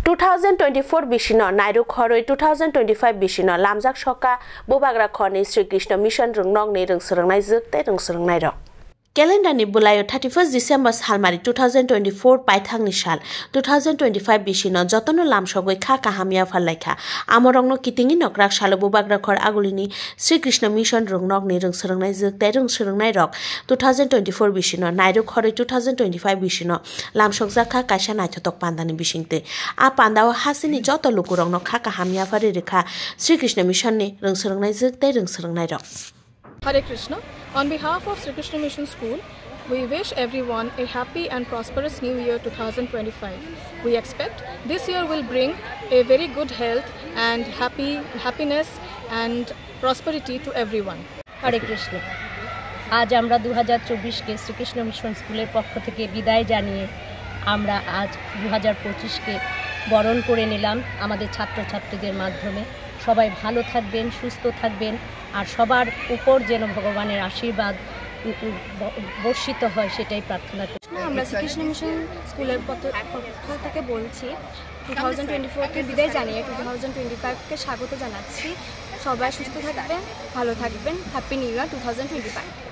2024 bisino nairu khoroi 2025 bisino lamjak soka bobagra khoni Sri Krishna mission rungnong ni rungsrangnai jukte rungsrangnai rok Calendar ni bulayo 31 December salmari 2024 paithangni sal 2025 bisino jotono lamsogoi kha kahamia phallaikha amorongno kitingi nokrak salo bobagra khor agulini Sri Krishna mission rungnok ni rungsrangnai jukte rungsrangnai rok 2024 bisino nairu khoroi 2025 bisino lamsogjak kha kaisa naithotok pandani bisingte a pandao hasini joto lukurongno kha kahamia phari rekha Sri Krishna mission ni rungsrangnai jukte rungsrangnai rok Hare Krishna. On behalf of Sri Krishna Mission School, we wish everyone a happy and prosperous New Year 2025. We expect this year will bring a very good health and happiness and prosperity to everyone. Hare Krishna. আজ আমরা 2024 কে Shrikrishna mission স্কুলের পক্ষ থেকে বিদায় জানিয়ে আমরা আজ 2025 কে বরণ করে নিলাম আমাদের ছাত্রছাত্রীদের মাধ্যমে সবাই ভালো থাকবেন সুস্থ থাকবেন আর সবার উপর যেন ভগবানের আশীর্বাদ বর্ষিত হয় সেটাই প্রার্থনা করি আমরা শ্রীকৃষ্ণ মিশন স্কুলের পক্ষ থেকে বলছি 2024 কে বিদায় জানিয়ে 2025 কে স্বাগত জানাচ্ছি সবাই সুস্থ থাকবেন ভালো থাকবেন হ্যাপি নিউ ইয়ার 2025